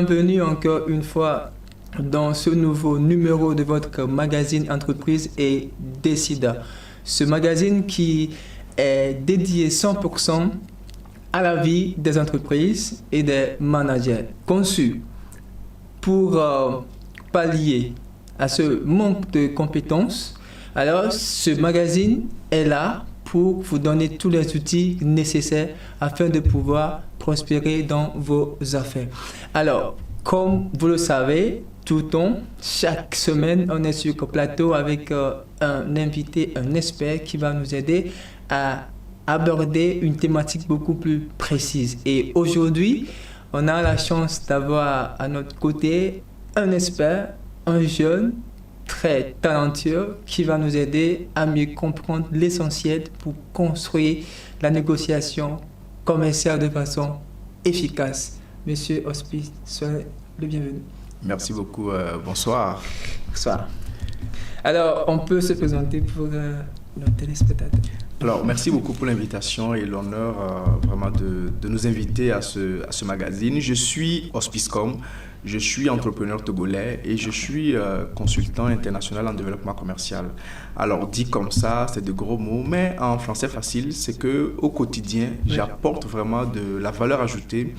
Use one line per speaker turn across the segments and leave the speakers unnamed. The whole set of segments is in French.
bienvenue encore une fois dans ce nouveau numéro de votre magazine Entreprise et Décida. Ce magazine qui est dédié 100% à la vie des entreprises et des managers, conçu pour pallier à ce manque de compétences. Alors, ce magazine est là pour vous donner tous les outils nécessaires afin de pouvoir prospérer dans vos affaires. Alors, comme vous le savez, chaque semaine, on est sur le plateau avec un invité, un expert qui va nous aider à aborder une thématique beaucoup plus précise. Et aujourd'hui, on a la chance d'avoir à notre côté un expert, un jeune, très talentueux qui va nous aider à mieux comprendre l'essentiel pour construire la négociation commerciale de façon efficace. Monsieur Hospice, soyez le bienvenu.
Merci beaucoup. Bonsoir.
Bonsoir. Alors, on peut se présenter pour nos téléspectateurs.
Alors, merci beaucoup pour l'invitation et l'honneur vraiment de nous inviter à ce magazine. Je suis Hospicecom, je suis entrepreneur togolais et je suis consultant international en développement commercial. Alors, dit comme ça, c'est de gros mots, mais en français facile, c'est qu'au quotidien, j'apporte vraiment de la valeur ajoutée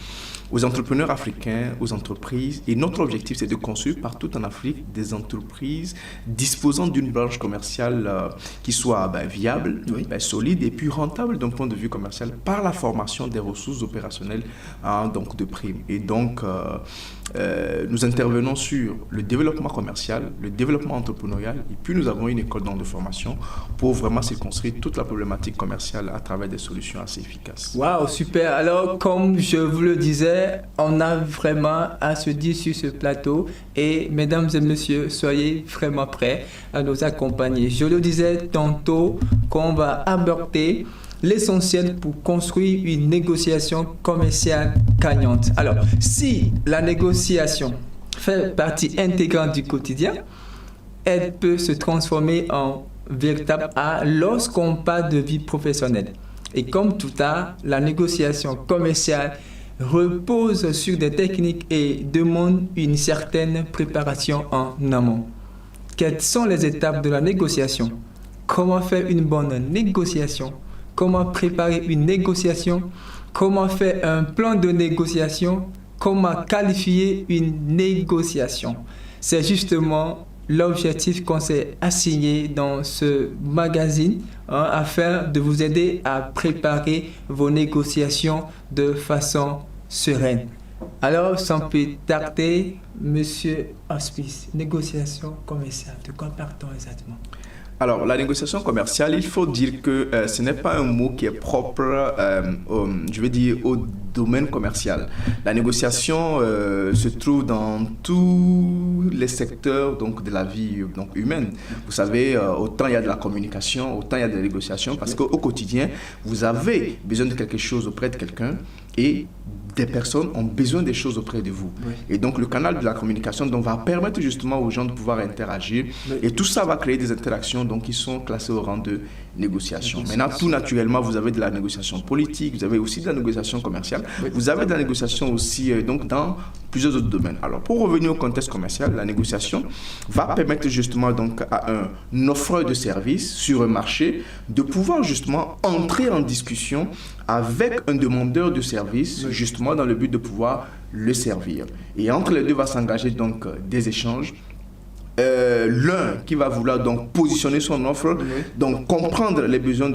aux entrepreneurs africains, aux entreprises. Et notre objectif, c'est de construire partout en Afrique des entreprises disposant d'une branche commerciale qui soit viable, solide et puis rentable d'un point de vue commercial par la formation des ressources opérationnelles donc de primes. Et donc, nous intervenons sur le développement commercial, le développement entrepreneurial et puis nous avons une école de formation pour vraiment circonscrire toute la problématique commerciale à travers des solutions assez efficaces.
Waouh, super. Alors, comme je vous le disais, on a vraiment à se dire sur ce plateau et mesdames et messieurs, soyez vraiment prêts à nous accompagner. Je le disais tantôt qu'on va aborder l'essentiel pour construire une négociation commerciale gagnante. Alors, si la négociation fait partie intégrante du quotidien, elle peut se transformer en véritable art lorsqu'on parle de vie professionnelle. Et comme tout art, la négociation commerciale repose sur des techniques et demande une certaine préparation en amont. Quelles sont les étapes de la négociation? Comment faire une bonne négociation? Comment préparer une négociation? Comment faire un plan de négociation? Comment qualifier une négociation? C'est justement l'objectif qu'on s'est assigné dans ce magazine afin de vous aider à préparer vos négociations de façon sereine. Alors, sans plus tarder, Monsieur Hospice, négociation commerciale, de quoi parle-t-on exactement?
Alors, la négociation commerciale, il faut dire que ce n'est pas un mot qui est propre, au domaine commercial. La négociation se trouve dans tous les secteurs donc, de la vie humaine. Vous savez, autant il y a de la communication, autant il y a de la négociation, parce qu'au quotidien, vous avez besoin de quelque chose auprès de quelqu'un et des personnes ont besoin des choses auprès de vous. Oui. Et donc, le canal de la communication donc, va permettre justement aux gens de pouvoir interagir. Oui. Et tout ça va créer des interactions donc, qui sont classées au rang de négociation. Maintenant, tout naturellement, vous avez de la négociation politique, vous avez aussi de la négociation commerciale, oui. Vous avez de la négociation aussi donc, dans plusieurs autres domaines. Alors, pour revenir au contexte commercial, la négociation va permettre justement donc, à un offreur de service sur un marché de pouvoir justement entrer en discussion avec un demandeur de service, justement dans le but de pouvoir le servir. Et entre les deux va s'engager donc des échanges. L'un qui va vouloir donc positionner son offre, donc comprendre les besoins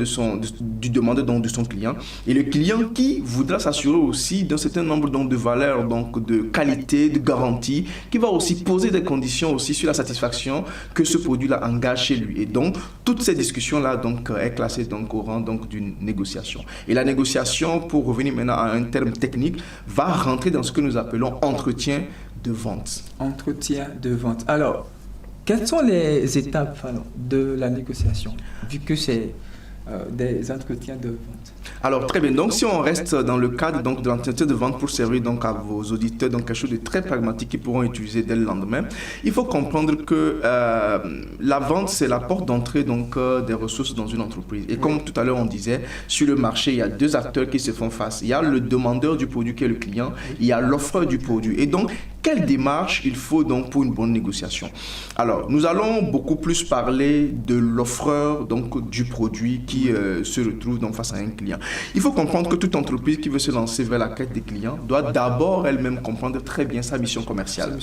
du demandeur, donc de son client, et le client qui voudra s'assurer aussi d'un certain nombre donc, de valeurs, donc de qualité, de garantie, qui va aussi poser des conditions aussi sur la satisfaction que ce produit-là engage chez lui. Et donc, toutes ces discussions-là donc, est classée donc, au rang donc, d'une négociation. Et la négociation, pour revenir maintenant à un terme technique, va rentrer dans ce que nous appelons entretien de vente.
Entretien de vente. Alors, quelles sont les étapes de la négociation? Vu que c'est des entretiens de vente.
Alors, très bien. Donc, si on reste dans le cadre donc, de l'entretien de vente pour servir donc, à vos auditeurs, donc quelque chose de très pragmatique qu'ils pourront utiliser dès le lendemain, il faut comprendre que la vente, c'est la porte d'entrée donc, des ressources dans une entreprise. Et comme tout à l'heure on disait, sur le marché, il y a deux acteurs qui se font face. Il y a le demandeur du produit qui est le client, il y a l'offreur du produit. Et donc, quelle démarche il faut donc pour une bonne négociation? Alors, nous allons beaucoup plus parler de l'offreur donc du produit qui se retrouve donc face à un client. Il faut comprendre que toute entreprise qui veut se lancer vers la quête des clients doit d'abord elle-même comprendre très bien sa mission commerciale.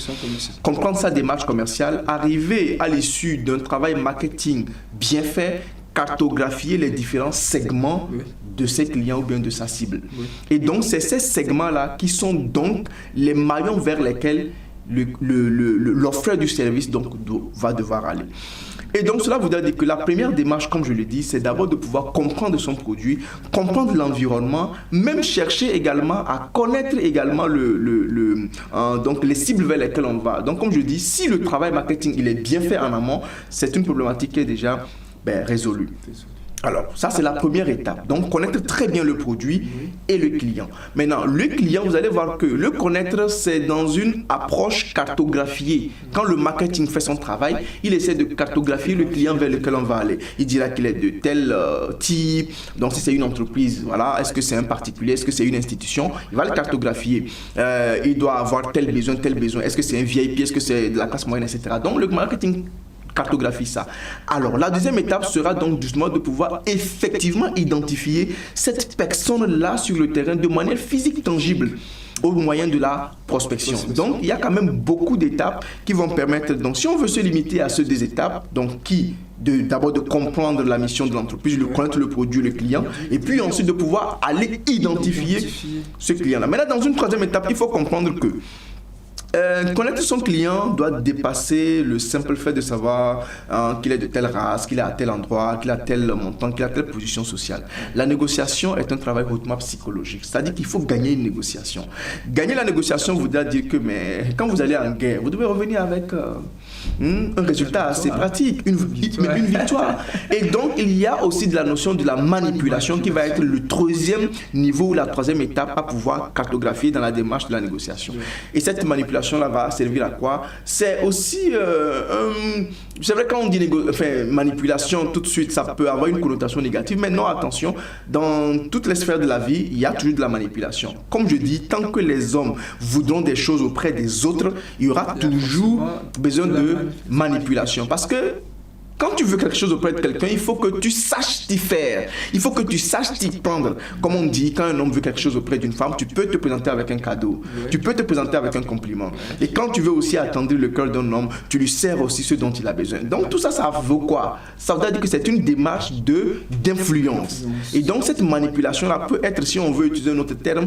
Comprendre sa démarche commerciale, arriver à l'issue d'un travail marketing bien fait, cartographier les différents segments de ses clients ou bien de sa cible. Et donc, c'est ces segments-là qui sont donc les maillons vers lesquels l'offreur du service donc, va devoir aller. Et donc, cela voudrait dire que la première démarche, comme je le dis, c'est d'abord de pouvoir comprendre son produit, comprendre l'environnement, même chercher également à connaître également donc les cibles vers lesquelles on va. Donc, comme je dis, si le travail marketing il est bien fait en amont, c'est une problématique qui est déjà résolue. Alors, ça, c'est la première étape. Donc, connaître très bien le produit et le client. Maintenant, le client, vous allez voir que le connaître, c'est dans une approche cartographiée. Quand le marketing fait son travail, il essaie de cartographier le client vers lequel on va aller. Il dira qu'il est de tel type. Donc, si c'est une entreprise, voilà, est-ce que c'est un particulier, est-ce que c'est une institution? Il va le cartographier. Il doit avoir tel besoin, tel besoin. Est-ce que c'est un VIP, est-ce que c'est de la classe moyenne, etc. Donc, le marketing cartographie ça. Alors, la deuxième étape sera donc justement de pouvoir effectivement identifier cette personne-là sur le terrain de manière physique tangible au moyen de la prospection. Donc, il y a quand même beaucoup d'étapes qui vont permettre, donc si on veut se limiter à ces deux étapes, donc d'abord de comprendre la mission de l'entreprise, de connaître le produit, le client, et puis ensuite de pouvoir aller identifier ce client-là. Mais là, dans une troisième étape, il faut comprendre que connaître son client doit dépasser le simple fait de savoir qu'il est de telle race, qu'il est à tel endroit, qu'il a tel montant, qu'il a telle position sociale. La négociation est un travail hautement psychologique, c'est-à-dire qu'il faut gagner une négociation. Gagner la négociation voudra dire que quand vous allez en guerre, vous devez revenir avec un résultat assez pratique, une victoire. Et donc, il y a aussi de la notion de la manipulation qui va être le troisième niveau ou la troisième étape à pouvoir cartographier dans la démarche de la négociation. Et cette manipulation là va servir à quoi? C'est aussi c'est vrai, quand on dit manipulation, tout de suite ça peut avoir une connotation négative, mais non, attention, dans toutes les sphères de la vie il y a toujours de la manipulation. Comme je dis, tant que les hommes voudront des choses auprès des autres, il y aura toujours besoin de manipulation, parce que quand tu veux quelque chose auprès de quelqu'un, il faut que tu saches t'y faire. Il faut que tu saches t'y prendre. Comme on dit, quand un homme veut quelque chose auprès d'une femme, tu peux te présenter avec un cadeau. Tu peux te présenter avec un compliment. Et quand tu veux aussi attendrir le cœur d'un homme, tu lui sers aussi ce dont il a besoin. Donc tout ça, ça vaut quoi? Ça veut dire que c'est une démarche d'influence. Et donc cette manipulation-là peut être, si on veut utiliser un autre terme,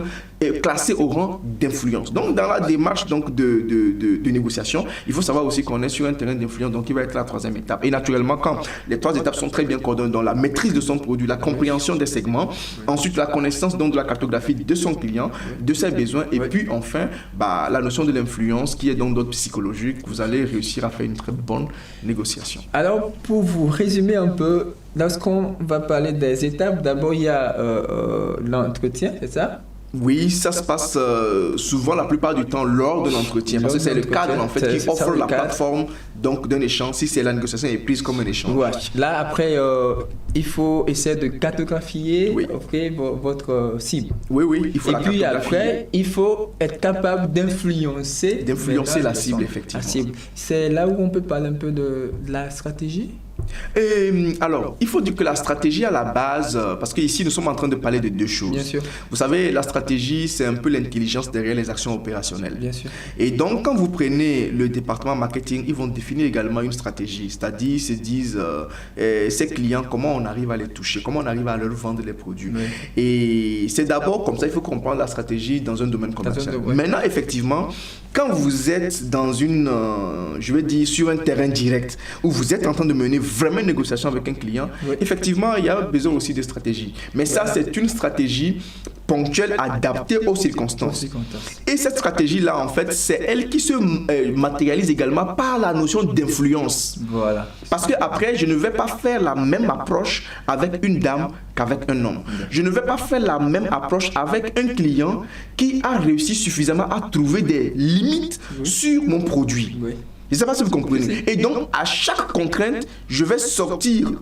classée au rang d'influence. Donc dans la démarche donc, de négociation, il faut savoir aussi qu'on est sur un terrain d'influence, donc il va être la troisième étape. Et naturellement, quand les trois étapes sont très bien coordonnées dans la maîtrise de son produit, la compréhension des segments, ensuite la connaissance donc de la cartographie de son client, de ses besoins, et puis enfin la notion de l'influence qui est donc d'autres psychologiques, vous allez réussir à faire une très bonne négociation.
Alors, pour vous résumer un peu, lorsqu'on va parler des étapes, d'abord il y a l'entretien, c'est ça?
Oui, ça se passe souvent la plupart du temps lors de l'entretien, parce que c'est le cadre en fait qui offre la plateforme donc d'un échange, si la négociation est prise comme un échange.
Ouais. Là après, il faut essayer de cartographier votre cible.
Oui, il faut la cartographier.
Et puis après, il faut être capable d'influencer
la cible, effectivement.
C'est là où on peut parler un peu de la stratégie.
Alors, il faut dire que la stratégie à la base, parce qu'ici nous sommes en train de parler de deux choses.
Bien sûr.
Vous savez, la stratégie, c'est un peu l'intelligence derrière les actions opérationnelles.
Bien sûr.
Et donc, quand vous prenez le département marketing, ils vont définir également une stratégie. C'est-à-dire, ils se disent, ces clients, comment on arrive à les toucher, comment on arrive à leur vendre les produits. Oui. Et c'est d'abord comme ça, il faut comprendre la stratégie dans un domaine commercial. Maintenant, effectivement, quand vous êtes dans sur un terrain direct, où vous êtes en train de mener vraiment une négociation avec un client,
Oui.
effectivement, il y a besoin aussi de stratégie. Mais ça, c'est une stratégie ponctuelle, adaptée aux circonstances. Et cette stratégie-là, en fait, c'est elle qui se matérialise également par la notion d'influence.
Voilà.
Parce que après, je ne vais pas faire la même approche avec une dame qu'avec un homme. Je ne vais pas faire la même approche avec un client qui a réussi suffisamment à trouver des limites sur mon produit.
Oui.
Je ne sais pas si vous comprenez. Et donc, à chaque contrainte, je vais sortir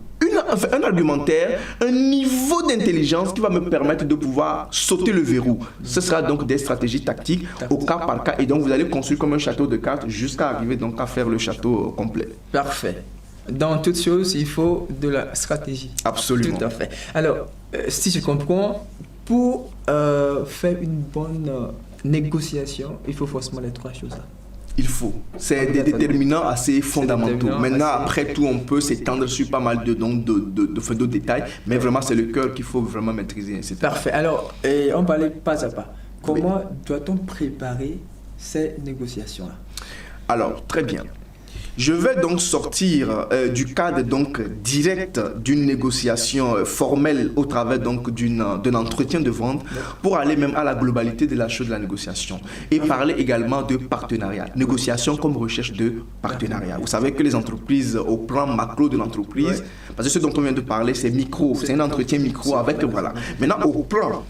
un argumentaire, un niveau d'intelligence qui va me permettre de pouvoir sauter le verrou. Ce sera donc des stratégies tactiques au cas par cas. Et donc, vous allez construire comme un château de cartes jusqu'à arriver donc à faire le château complet.
Parfait. Dans toute chose, il faut de la stratégie.
Absolument.
Tout à fait. Alors, si je comprends, pour faire une bonne négociation, il faut forcément les trois choses là.
Il faut. C'est des déterminants assez fondamentaux. Maintenant, après tout, on peut s'étendre sur pas mal de détails, mais vraiment, c'est le cœur qu'il faut vraiment maîtriser. Etc.
Parfait. Alors, on parlait pas à pas. Comment doit-on préparer ces négociations-là?
Alors, très bien. Je vais donc sortir du cadre donc direct d'une négociation formelle au travers donc d'un entretien de vente pour aller même à la globalité de la chose de la négociation et parler également de partenariat. Négociation comme recherche de partenariat. Vous savez que les entreprises au plan macro de l'entreprise, parce que ce dont on vient de parler c'est micro, c'est un entretien micro avec voilà. Maintenant au plan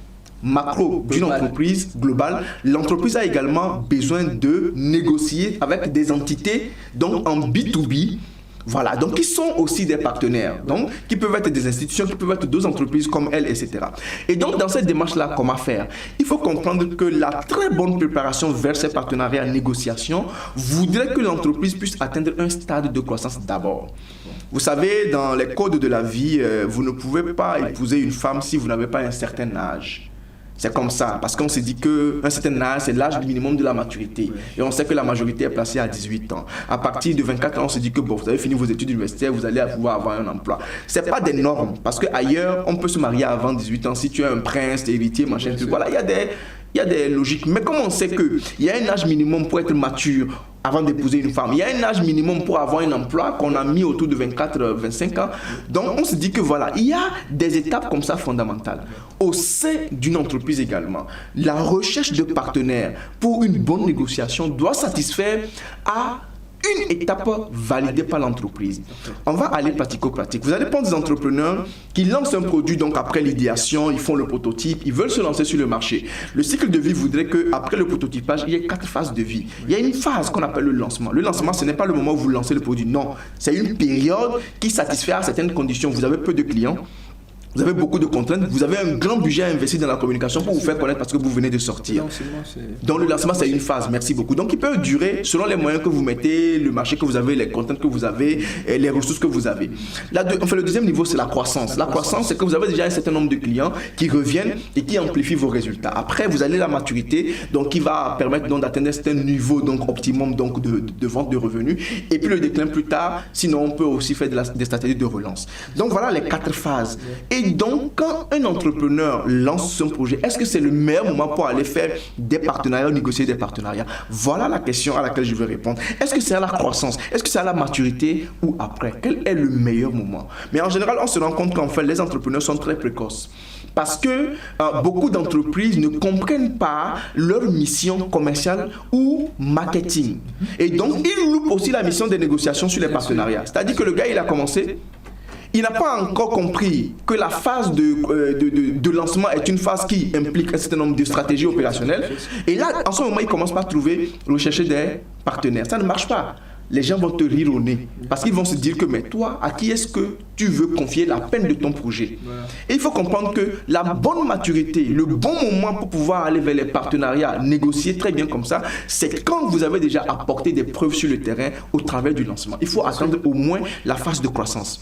macro d'une entreprise globale, l'entreprise a également besoin de négocier avec des entités donc en B2B. Voilà, donc qui sont aussi des partenaires, donc qui peuvent être des institutions, qui peuvent être d'autres entreprises comme elles, etc. Et donc dans cette démarche-là, comment faire? Il faut comprendre que la très bonne préparation vers ces partenariats en négociation voudrait que l'entreprise puisse atteindre un stade de croissance d'abord. Vous savez, dans les codes de la vie, vous ne pouvez pas épouser une femme si vous n'avez pas un certain âge. C'est comme ça, parce qu'on se dit qu'un certain âge, c'est l'âge minimum de la maturité. Et on sait que la majorité est placée à 18 ans. À partir de 24 ans, on se dit que bon, vous avez fini vos études universitaires, vous allez pouvoir avoir un emploi. Ce n'est pas des normes, parce qu'ailleurs, on peut se marier avant 18 ans si tu es un prince, t'es héritier, machin, truc. Voilà, il y a des logiques. Mais comme on sait qu'il y a un âge minimum pour être mature avant d'épouser une femme, il y a un âge minimum pour avoir un emploi qu'on a mis autour de 24-25 ans. Donc on se dit que voilà, il y a des étapes comme ça fondamentales. Au sein d'une entreprise également, la recherche de partenaires pour une bonne négociation doit satisfaire à une étape validée par l'entreprise. On va aller pratico-pratique. Vous allez prendre des entrepreneurs qui lancent un produit, donc après l'idéation, ils font le prototype, ils veulent se lancer sur le marché. Le cycle de vie voudrait qu'après le prototypage, il y ait 4 phases de vie. Il y a une phase qu'on appelle le lancement. Le lancement, ce n'est pas le moment où vous lancez le produit, non. C'est une période qui satisfait à certaines conditions. Vous avez peu de clients. Vous avez beaucoup de contraintes, vous avez un grand budget à investir dans la communication pour vous faire connaître parce que vous venez de sortir. Donc le lancement, c'est une phase, merci beaucoup. Donc il peut durer selon les moyens que vous mettez, le marché que vous avez, les contraintes que vous avez, et les ressources que vous avez. Le deuxième niveau, c'est la croissance. La croissance, c'est que vous avez déjà un certain nombre de clients qui reviennent et qui amplifient vos résultats. Après, vous allez à la maturité, donc qui va permettre donc d'atteindre un certain niveau donc optimum donc de vente de revenus. Et puis le déclin plus tard, sinon on peut aussi faire des stratégies de relance. Donc voilà les 4 phases. Et donc, quand un entrepreneur lance son projet, est-ce que c'est le meilleur moment pour aller faire des partenariats, négocier des partenariats? Voilà la question à laquelle je vais répondre. Est-ce que c'est à la croissance? Est-ce que c'est à la maturité ou après? Quel est le meilleur moment? Mais en général, on se rend compte qu'en fait, les entrepreneurs sont très précoces. Parce que beaucoup d'entreprises ne comprennent pas leur mission commerciale ou marketing. Et donc, ils loupent aussi la mission des négociations sur les partenariats. C'est-à-dire que le gars, il a commencé. Il n'a pas encore compris que la phase de lancement est une phase qui implique un certain nombre de stratégies opérationnelles. Et là, en ce moment, il commence par rechercher des partenaires. Ça ne marche pas. Les gens vont te rire au nez parce qu'ils vont se dire que mais toi, à qui est-ce que tu veux confier la peine de ton projet? Et il faut comprendre que la bonne maturité, le bon moment pour pouvoir aller vers les partenariats, négocier très bien comme ça, c'est quand vous avez déjà apporté des preuves sur le terrain au travers du lancement. Il faut attendre au moins la phase de croissance.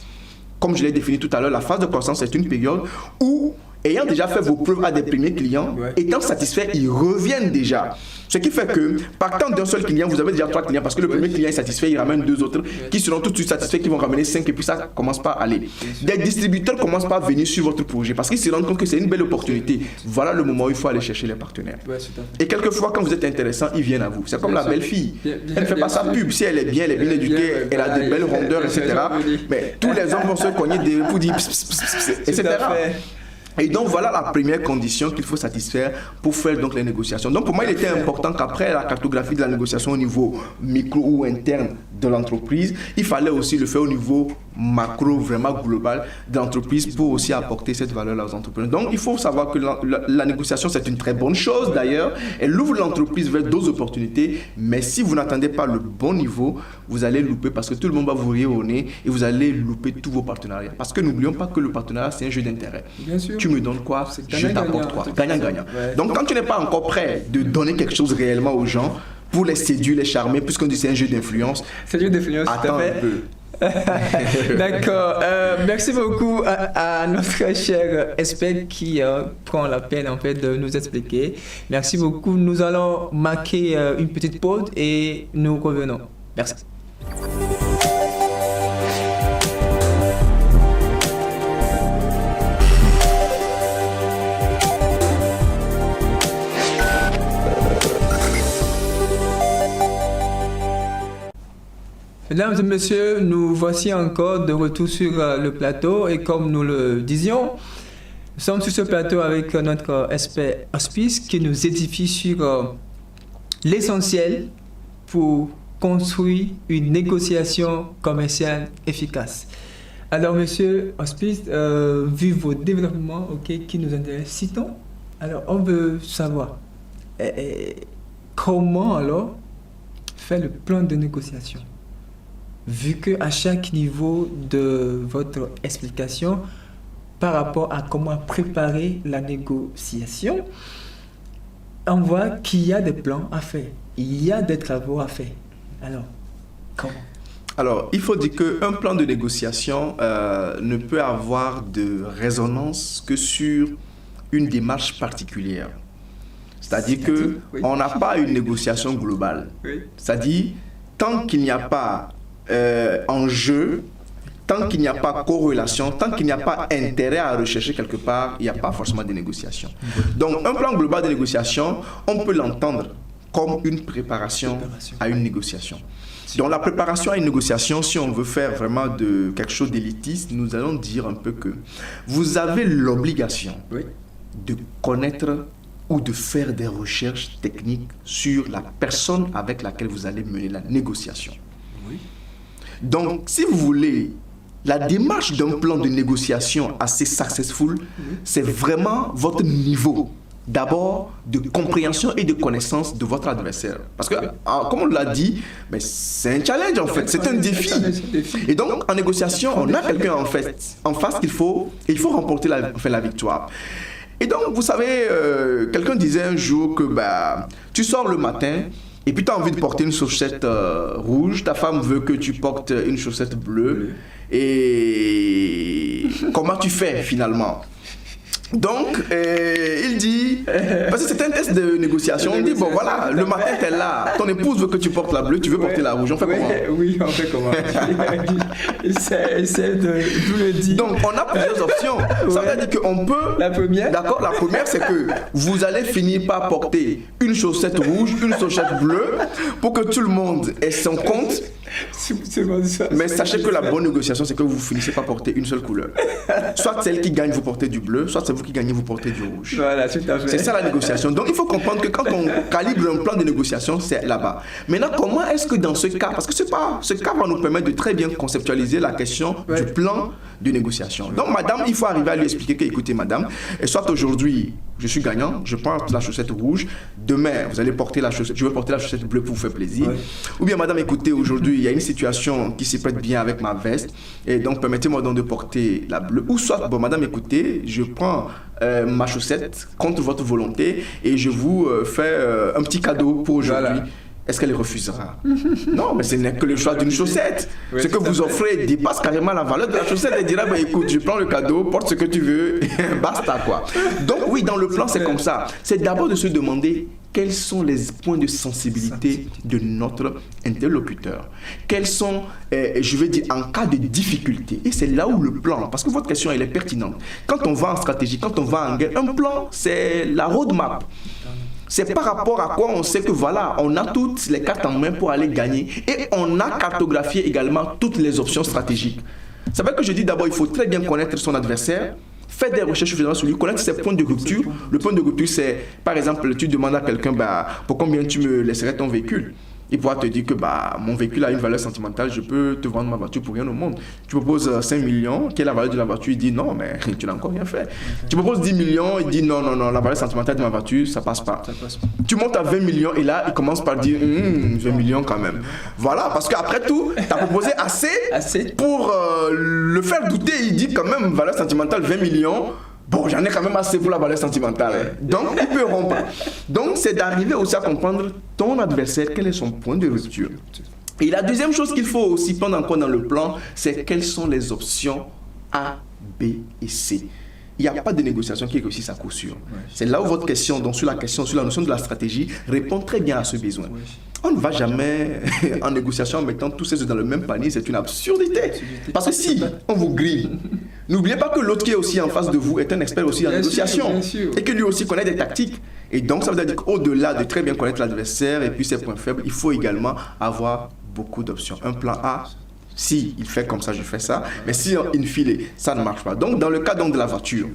Comme je l'ai défini tout à l'heure, la phase de croissance est une période où ayant déjà fait vos preuves à des premiers clients, étant satisfaits, ils reviennent déjà. Ce qui fait que, partant d'un seul client, vous avez déjà 3 clients parce que le premier client est satisfait, il ramène 2 autres qui seront tout de suite satisfaits, qui vont ramener 5 et puis ça commence pas à aller. Des distributeurs commencent pas à venir sur votre projet parce qu'ils se rendent compte que c'est une belle opportunité. Voilà le moment où il faut aller chercher les partenaires. Et quelquefois, quand vous êtes intéressant, ils viennent à vous. C'est comme la belle-fille. Elle ne fait pas sa pub. Si elle est bien éduquée, elle a de belles rondeurs, etc. Mais tous les hommes vont se cogner pour dire etc. Et donc voilà la première condition qu'il faut satisfaire pour faire donc les négociations. Donc pour moi il était important qu'après la cartographie de la négociation au niveau micro ou interne de l'entreprise, il fallait aussi le faire au niveau macro, vraiment global de l'entreprise pour aussi apporter cette valeur aux entrepreneurs. Donc il faut savoir que la négociation c'est une très bonne chose d'ailleurs. Elle ouvre l'entreprise vers d'autres opportunités, mais si vous n'attendez pas le bon niveau, vous allez louper parce que tout le monde va vous rire au nez et vous allez louper tous vos partenariats. Parce que n'oublions pas que le partenariat c'est un jeu d'intérêt.
Bien sûr.
Tu me donnes quoi, je t'apporte quoi. Gagnant-gagnant. Donc quand tu n'es pas encore prêt de donner quelque chose réellement aux gens pour les séduire, les charmer, puisqu'on dit c'est un jeu d'influence.
C'est un jeu d'influence,
attends un peu.
D'accord. Merci beaucoup à notre cher expert qui prend la peine en fait de nous expliquer. Merci beaucoup. Nous allons marquer une petite pause et nous revenons. Merci. Mesdames et messieurs, nous voici encore de retour sur le plateau et comme nous le disions, nous sommes sur ce plateau avec notre expert Hospice qui nous édifie sur l'essentiel pour construire une négociation commerciale efficace. Alors monsieur Hospice, vu vos développements qui nous intéressent, citons, alors on veut savoir comment alors faire le plan de négociation. Vu qu'à chaque niveau de votre explication, par rapport à comment préparer la négociation, on voit qu'il y a des plans à faire, il y a des travaux à faire. Alors, comment ?
Alors, il faut dire qu'un plan de négociation ne peut avoir de résonance que sur une démarche particulière. C'est-à-dire qu'on n'a pas une négociation globale. C'est-à-dire, tant qu'il n'y a pas enjeu, tant qu'il n'y a pas corrélation, tant qu'il n'y a pas intérêt à rechercher quelque part, il n'y a pas forcément de négociation. Donc, un plan global de négociation, on peut l'entendre comme une préparation à une négociation. Donc, la préparation à une négociation, si on veut faire vraiment de quelque chose d'élitiste, nous allons dire un peu que vous avez l'obligation de connaître ou de faire des recherches techniques sur la personne avec laquelle vous allez mener la négociation. Donc, si vous voulez, la démarche d'un plan de négociation assez successful, c'est vraiment votre niveau, d'abord, de compréhension et de connaissance de votre adversaire. Parce que, comme on l'a dit, c'est un challenge en fait, c'est un défi. Et donc, en négociation, on a quelqu'un en face qu'il faut remporter la victoire. Et donc, vous savez, quelqu'un disait un jour que tu sors le matin, et puis tu as envie de porter une chaussette rouge, ta femme veut que tu portes une chaussette bleue. Et comment tu fais finalement? Donc, il dit, parce que c'est un test de négociation, on dit, bon voilà, le matin tu es là, ton épouse veut que tu portes la bleue, tu veux porter la rouge, on fait comment?
Oui, on fait comment? Essaie de nous le dire.
Donc, on a plusieurs options. Ça veut dire qu'on peut...
La première?
D'accord, la première c'est que vous allez finir par porter une chaussette rouge, une chaussette bleue, pour que tout le monde ait son compte. Mais sachez que la bonne négociation, c'est que vous finissez par porter une seule couleur. Soit celle qui gagne, vous portez du bleu, soit c'est vous qui gagnez, vous portez du rouge.
Voilà, tout à fait.
C'est ça la négociation. Donc il faut comprendre que quand on calibre un plan de négociation, c'est là-bas. Maintenant, comment est-ce que dans ce cas, parce que ce cas va nous permettre de très bien conceptualiser la question du plan de négociation. Donc madame, il faut arriver à lui expliquer que, écoutez madame, et soit aujourd'hui, je suis gagnant, je porte la chaussette rouge, demain, vous allez porter la chaussette, je vais porter la chaussette bleue pour vous faire plaisir. Ou bien madame, écoutez, aujourd'hui, il y a une situation qui s'y prête bien avec ma veste, et donc permettez-moi donc de porter la bleue. Ou soit, bon madame, écoutez, je prends ma chaussette contre votre volonté et je vous fais un petit cadeau pour aujourd'hui. Voilà. est-ce qu'elle refusera? Non, mais ce n'est que le choix d'une chaussette.
Oui,
ce que vous offrez dépasse carrément la valeur de la chaussette. Elle dira, bah, écoute, je prends le cadeau, porte ce que tu veux, basta quoi. Donc oui, dans le plan, c'est comme ça. C'est d'abord de se demander quels sont les points de sensibilité de notre interlocuteur. Quels sont, je veux dire, en cas de difficulté. Et c'est là où le plan, parce que votre question, elle est pertinente. Quand on va en stratégie, quand on va en guerre, un plan, c'est la roadmap. C'est par rapport à quoi on sait que voilà, on a toutes les cartes en main pour aller gagner et on a cartographié également toutes les options stratégiques. C'est vrai que je dis d'abord, il faut très bien connaître son adversaire, faire des recherches suffisamment sur lui, connaître ses points de rupture. Le point de rupture, c'est par exemple, tu demandes à quelqu'un, bah, pour combien tu me laisserais ton véhicule? Il pourra te dire que bah, mon véhicule a une valeur sentimentale, je peux te vendre ma voiture pour rien au monde. Tu proposes 5 millions, quelle est la valeur de la voiture? Il dit non, mais tu n'as encore rien fait. Tu proposes 10 millions, il dit non, la valeur sentimentale de ma voiture, ça passe pas. Tu montes à 20 millions et là, il commence par dire 20 millions quand même. Voilà, parce qu'après tout, tu as proposé assez pour le faire douter. Il dit quand même, valeur sentimentale 20 millions. Bon, j'en ai quand même assez pour la valeur sentimentale. Donc, il peut rompre. Donc, c'est d'arriver aussi à comprendre ton adversaire, quel est son point de rupture. Et la deuxième chose qu'il faut aussi prendre en compte dans le plan, c'est quelles sont les options A, B et C. Il n'y a pas de négociation qui réussisse à coup sûr. C'est là où votre question, donc sur la notion de la stratégie, répond très bien à ce besoin. On ne va jamais en négociation en mettant tous ces œufs dans le même panier, c'est une absurdité. Parce que si on vous grille, n'oubliez pas que l'autre qui est aussi en face de vous est un expert aussi en négociation et que lui aussi connaît des tactiques. Et donc ça veut dire qu'au-delà de très bien connaître l'adversaire et puis ses points faibles, il faut également avoir beaucoup d'options. Un plan A, si il fait comme ça, je fais ça. Mais si in fine, ça ne marche pas. Donc dans le cas donc, de la voiture,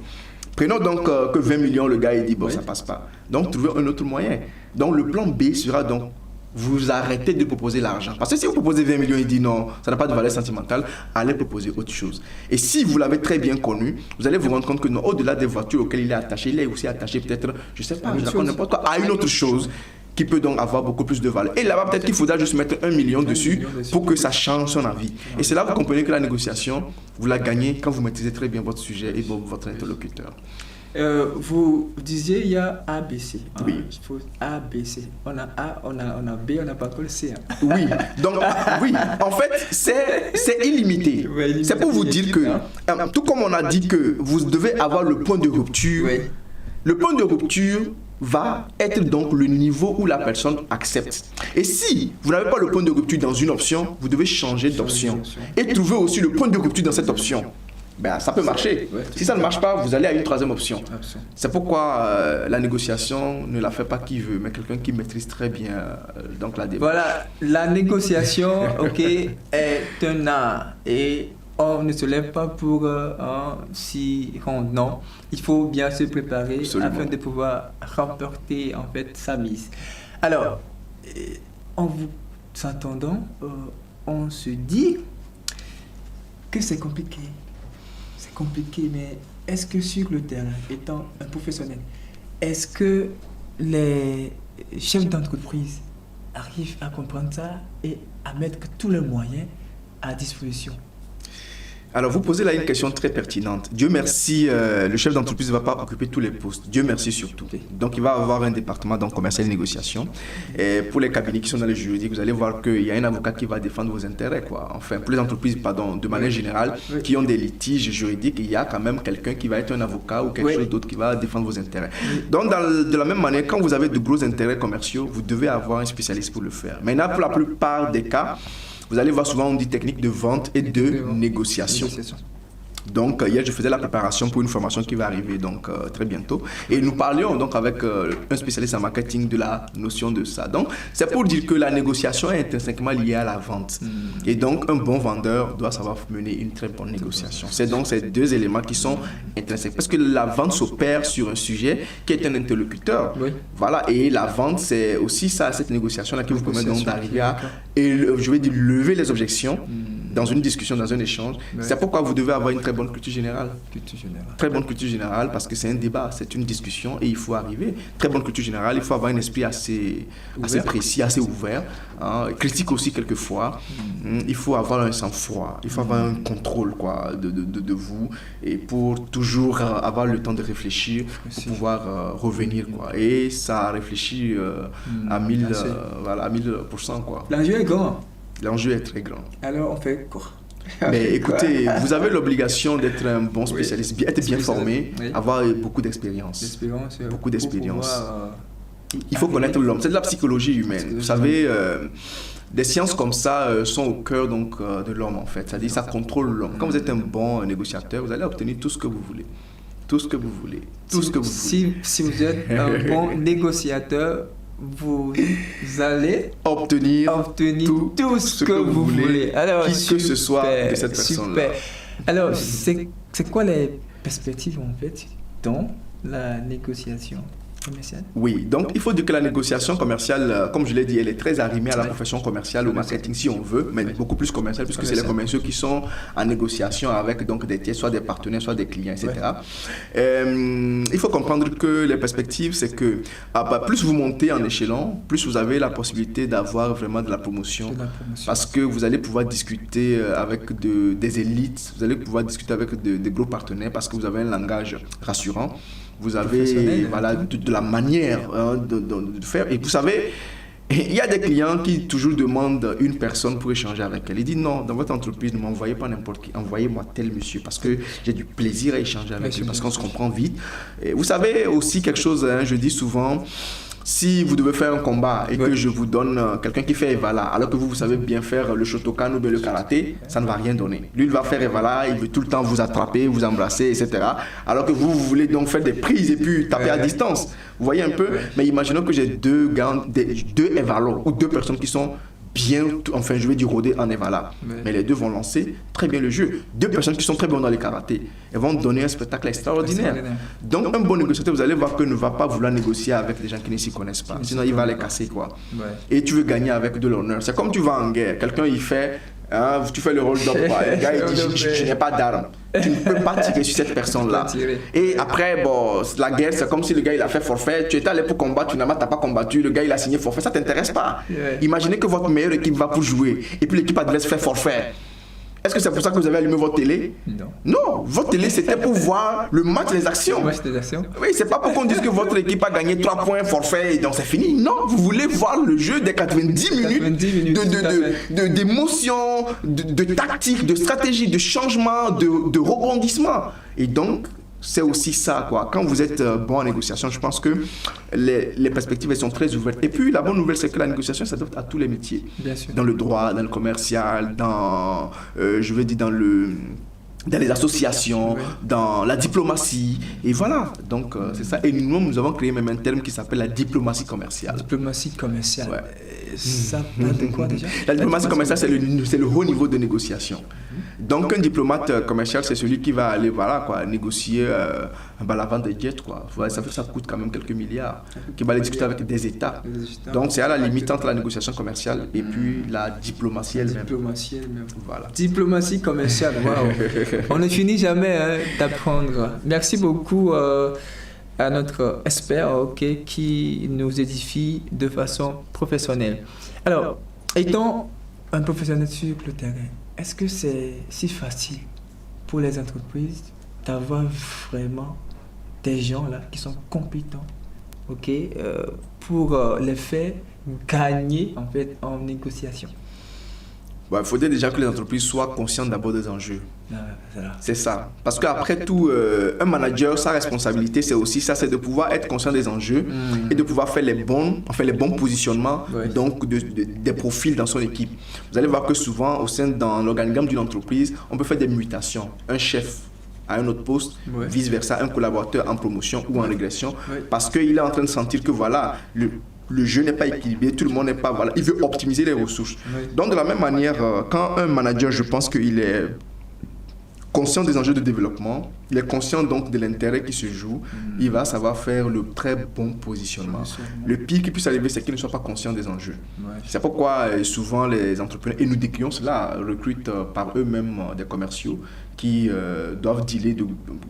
prenons donc que 20 millions, le gars il dit bon ça passe pas. Donc trouvez un autre moyen. Donc le plan B sera donc vous arrêtez de proposer l'argent. Parce que si vous proposez 20 millions et dit non, ça n'a pas de valeur sentimentale, allez proposer autre chose. Et si vous l'avez très bien connu, vous allez vous rendre compte que non, au-delà des voitures auxquelles il est attaché, il est aussi attaché peut-être, je ne sais pas, n'importe quoi, à une autre chose qui peut donc avoir beaucoup plus de valeur. Et là-bas, peut-être qu'il faudra juste mettre 1 million dessus pour que ça change son avis. Et c'est là que vous comprenez que la négociation, vous la gagnez quand vous maîtrisez très bien votre sujet et votre interlocuteur.
Vous disiez il y a A, B, C.
Oui.
Il faut A, B, C. On a A, on a B, on n'a pas encore le C.
Oui, donc oui, en fait, c'est illimité. C'est pour vous dire que, tout comme on a dit que vous devez avoir le point de rupture, le point de rupture va être donc le niveau où la personne accepte. Et si vous n'avez pas le point de rupture dans une option, vous devez changer d'option et trouver aussi le point de rupture dans cette option. Ben, ça peut marcher. Si ça ne marche pas, vous allez à une troisième option. C'est pourquoi la négociation ne la fait pas qui veut, mais quelqu'un qui maîtrise très bien donc la démarche.
Voilà, la négociation est un art et on ne se lève pas pour s'y rendre. Non, il faut bien se préparer afin de pouvoir remporter en fait sa mise. Alors, en vous entendant, on se dit que c'est compliqué. Compliqué, mais est-ce que sur le terrain, étant un professionnel, est-ce que les chefs d'entreprise arrivent à comprendre ça et à mettre tous les moyens à disposition?
Alors, vous posez là une question très pertinente. Dieu merci, le chef d'entreprise ne va pas occuper tous les postes. Dieu merci surtout. Donc, il va avoir un département commercial et négociation. Et pour les cabinets qui sont dans les juridiques, vous allez voir qu'il y a un avocat qui va défendre vos intérêts, quoi. Enfin, pour les entreprises, de manière générale, qui ont des litiges juridiques, il y a quand même quelqu'un qui va être un avocat ou quelque chose d'autre qui va défendre vos intérêts. Donc, de la même manière, quand vous avez de gros intérêts commerciaux, vous devez avoir un spécialiste pour le faire. Maintenant, pour la plupart des cas, vous allez voir souvent on dit technique de vente et de négociation. Donc hier je faisais la préparation pour une formation qui va arriver donc très bientôt et nous parlions donc avec un spécialiste en marketing de la notion de ça. Donc c'est pour dire que la négociation est intrinsèquement liée à la vente et donc un bon vendeur doit savoir mener une très bonne négociation. C'est donc ces deux éléments qui sont intrinsèques parce que la vente s'opère sur un sujet qui est un interlocuteur. Voilà, et la vente c'est aussi ça, cette négociation là qui vous permet donc d'arriver à je vais dire lever les objections dans une discussion, dans un échange. C'est pourquoi vous devez avoir une très bonne culture générale. Très bonne culture générale parce que c'est un débat, c'est une discussion et il faut arriver. Très bonne culture générale, il faut avoir un esprit assez précis, assez ouvert, hein, critique aussi quelquefois. Il faut avoir un sang-froid, il faut avoir un contrôle quoi, de vous et pour toujours avoir le temps de réfléchir, pour pouvoir revenir. Quoi. Et ça réfléchit à 1000%. Quoi.
L'enjeu est grand.
L'enjeu est très grand.
Alors on fait quoi?
Mais écoutez, vous avez l'obligation d'être un bon spécialiste, être bien formé, avoir beaucoup d'expérience. Beaucoup d'expérience. Il faut connaître l'homme. C'est de la psychologie humaine. Vous savez, des sciences comme ça sont au cœur donc, de l'homme en fait. C'est-à-dire ça contrôle l'homme. Quand vous êtes un bon négociateur, vous allez obtenir tout ce que vous voulez. Tout ce que vous voulez. Tout ce que vous voulez.
Si vous êtes un bon négociateur, vous allez
obtenir
tout ce que vous voulez. Alors,
qui que ce soit de cette personne-là.
Alors, c'est quoi les perspectives en fait dans la négociation commerciale?
Oui, donc il faut dire que la négociation commerciale, comme je l'ai dit, elle est très arrimée à la profession commerciale, au marketing si on veut, mais beaucoup plus commerciale puisque c'est les commerciaux qui sont en négociation avec donc, des tiers, soit des partenaires, soit des clients, etc. Il faut comprendre que les perspectives, c'est que plus vous montez en échelon, plus vous avez la possibilité d'avoir vraiment de la promotion. Parce que vous allez pouvoir discuter avec des élites, vous allez pouvoir discuter avec des gros partenaires parce que vous avez un langage rassurant. Vous avez voilà, de la manière de faire. Et vous savez, il y a des clients qui toujours demandent une personne pour échanger avec elle. Ils disent non, dans votre entreprise, ne m'envoyez pas n'importe qui, envoyez-moi tel monsieur parce que j'ai du plaisir à échanger avec lui, parce qu'on se comprend vite. Et vous savez aussi quelque chose, je dis souvent, si vous devez faire un combat et que je vous donne quelqu'un qui fait Evala, alors que vous savez bien faire le Shotokan ou bien le karaté, ça ne va rien donner. Lui, il va faire Evala, il veut tout le temps vous attraper, vous embrasser, etc. Alors que vous voulez donc faire des prises et puis taper à distance. Vous voyez un peu? Mais imaginons que j'ai deux Evalos ou deux personnes qui sont bien, enfin je vais dire rodées en Evala. Mais les deux vont lancer très bien le jeu. Deux personnes qui sont très bonnes dans les karatés. Elles vont donner un spectacle extraordinaire. Donc un bon négociateur, vous allez voir qu'il ne va pas vouloir négocier avec des gens qui ne s'y connaissent pas. Sinon il va les casser quoi. Et tu veux gagner avec de l'honneur. C'est comme tu vas en guerre. Quelqu'un il fait, tu fais le rôle d'homme. Le gars il dit je n'ai pas d'armes. Tu ne peux pas tirer sur cette personne-là. Et après, bon, la guerre, c'est comme si le gars il a fait forfait. Tu étais allé pour combattre, finalement, tu n'as pas combattu. Le gars il a signé forfait, ça ne t'intéresse pas. Imaginez que votre meilleure équipe va pour jouer et puis l'équipe adverse fait forfait. Est-ce que c'est pour ça que vous avez allumé votre télé?
Non.
Non, votre télé c'était pour voir le match des actions.
Le match des actions.
Oui, c'est pas pour qu'on dise que votre équipe a gagné 3 points forfait et donc c'est fini. Non, vous voulez voir le jeu des 90 minutes d'émotion, de tactique, de stratégie, de changement, de rebondissement. Et donc, c'est aussi ça, quoi. Quand vous êtes bon en négociation, je pense que les perspectives elles sont très ouvertes. Et puis, la bonne nouvelle, c'est que la négociation s'adapte à tous les métiers.
Bien sûr.
Dans le droit, dans le commercial, dans, je veux dire, dans les associations, dans la diplomatie. Et voilà, donc c'est ça. Et nous avons créé même un terme qui s'appelle la diplomatie commerciale.
Diplomatie commerciale. Ça parle de quoi déjà?
La diplomatie commerciale, c'est le haut niveau de négociation. Donc un diplomate commercial, c'est celui qui va aller négocier la vente des jets. Ça coûte quand même quelques milliards. Qui va aller discuter avec des États. Donc c'est à la limite entre la négociation commerciale et puis la diplomatie elle-même. Voilà.
Diplomatie commerciale, waouh. On ne finit jamais d'apprendre. Merci beaucoup à notre expert qui nous édifie de façon professionnelle. Alors, étant un professionnel sur le terrain, est-ce que c'est si facile pour les entreprises d'avoir vraiment des gens là qui sont compétents pour les faire gagner en fait en négociation?
Il faudrait déjà que les entreprises soient conscientes d'abord des enjeux. C'est ça. Parce qu'après tout, un manager, sa responsabilité, c'est aussi ça, c'est de pouvoir être conscient des enjeux et de pouvoir faire les bons positionnements donc des profils dans son équipe. Vous allez voir que souvent, dans l'organigramme d'une entreprise, on peut faire des mutations. Un chef à un autre poste, vice-versa, un collaborateur en promotion ou en régression, parce qu'il est en train de sentir que voilà, le jeu n'est pas équilibré, tout le monde n'est pas... Voilà, il veut optimiser les ressources. Donc, de la même manière, quand un manager, je pense qu'il est conscient des enjeux de développement, il est conscient donc de l'intérêt qui se joue, il va savoir faire le très bon positionnement. Le pire qui puisse arriver, c'est qu'il ne soit pas conscient des enjeux. C'est pourquoi souvent les entrepreneurs, et nous décrions cela, recrutent par eux-mêmes des commerciaux qui doivent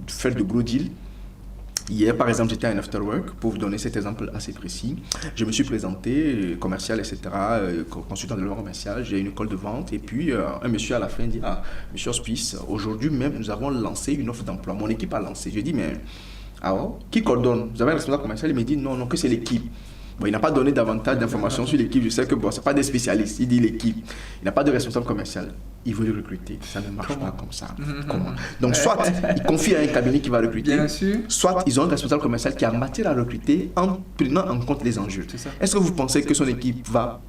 faire de gros deals. Hier, par exemple, j'étais à un afterwork, pour vous donner cet exemple assez précis. Je me suis présenté, commercial, etc., consultant de développement commercial, j'ai une école de vente, et puis un monsieur à la fin dit « Ah, monsieur Hospice, aujourd'hui même, nous avons lancé une offre d'emploi. Mon équipe a lancé. » Je dis « Mais, alors, qui coordonne? Vous avez un responsable commercial ?» Il me dit « Non, que c'est l'équipe. » Bon, il n'a pas donné davantage d'informations sur l'équipe. Je sais que ce n'est pas des spécialistes. Il dit l'équipe. Il n'a pas de responsable commercial. Il veut le recruter. Ça ne marche pas comme ça. Comment? Donc, soit il confie à un cabinet qui va recruter, soit ils ont un responsable commercial qui a matière à recruter en prenant en compte les enjeux. Est-ce que vous pensez que son équipe va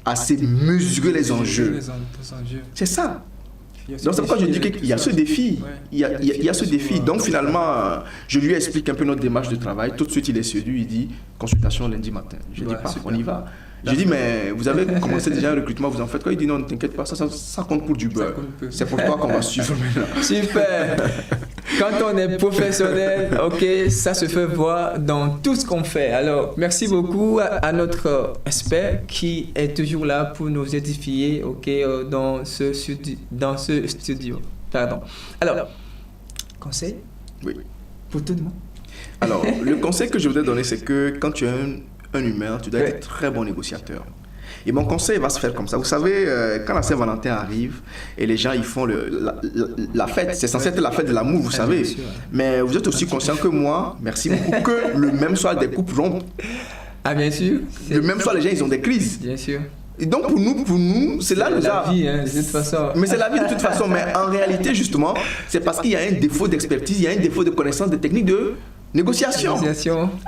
assez mesurer les enjeux? C'est ça. Donc c'est pourquoi je dis qu'il y a ce défi. Il y a ce défi. Donc finalement, je lui explique un peu notre démarche de travail. Tout de suite, il est séduit. Il dit consultation lundi matin. Je dis pas, on y va. Je dis mais vous avez commencé déjà un recrutement, vous en faites quoi? Il dit non, ne t'inquiète pas, ça compte pour du beurre. C'est pour toi qu'on va suivre maintenant.
Super. Quand on est professionnel, ok, ça se fait voir dans tout ce qu'on fait. Alors, merci beaucoup à notre expert qui est toujours là pour nous édifier, ok, dans ce studio. Pardon. Alors, conseil?
Oui.
Pour tout le monde.
Alors, le conseil que je voudrais donner, c'est que quand tu es un humain, tu dois être un très bon négociateur. Et mon conseil va se faire comme ça. Vous savez, quand la Saint-Valentin arrive et les gens ils font la fête, c'est censé être la fête de l'amour, vous savez. Mais vous êtes aussi conscient que moi, merci beaucoup, que le même soir des couples rompent.
Ah bien sûr.
Le même soir les gens ils ont des crises.
Bien sûr.
Et donc pour nous, c'est là nous
la vie, hein, de toute façon.
Mais c'est la vie de toute façon. Mais en réalité justement, c'est parce qu'il y a un défaut d'expertise, il y a un défaut de connaissance des techniques de négociation.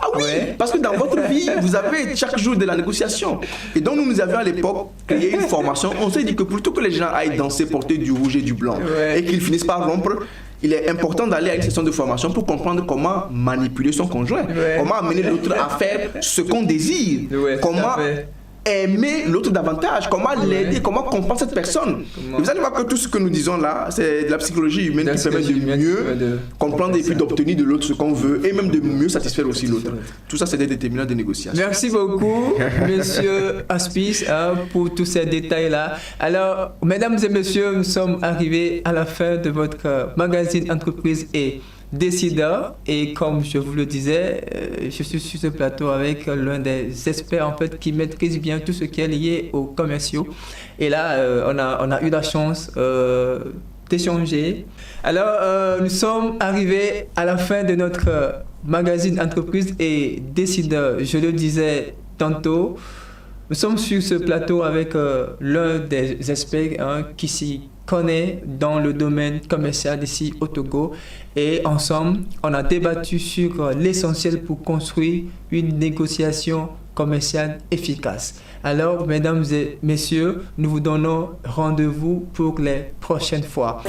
Ah oui, parce que dans votre vie, vous avez chaque jour de la négociation. Et donc nous avions à l'époque créé une formation. On s'est dit que plutôt que les gens aillent danser, porter du rouge et du blanc et qu'ils finissent par rompre, il est important d'aller à une session de formation pour comprendre comment manipuler son conjoint, comment amener l'autre à faire ce qu'on désire, comment aimer l'autre davantage, comment l'aider, comment comprendre cette personne. Et vous allez voir que tout ce que nous disons là, c'est de la psychologie humaine qui permet de mieux comprendre et puis d'obtenir de l'autre ce qu'on veut et même de mieux satisfaire aussi l'autre. Tout ça, c'est des déterminants de négociation.
Merci beaucoup, monsieur Hospice, pour tous ces détails-là. Alors, mesdames et messieurs, nous sommes arrivés à la fin de votre magazine Entreprise et Décideur, et comme je vous le disais, je suis sur ce plateau avec l'un des experts en fait qui maîtrise bien tout ce qui est lié aux commerciaux. Et là, on a eu la chance d'échanger. Alors, nous sommes arrivés à la fin de notre magazine Entreprise et Décideur. Je le disais tantôt, nous sommes sur ce plateau avec l'un des experts qui s'y connaît dans le domaine commercial ici au Togo, et ensemble on a débattu sur l'essentiel pour construire une négociation commerciale efficace. Alors mesdames et messieurs, nous vous donnons rendez-vous pour les prochaines fois.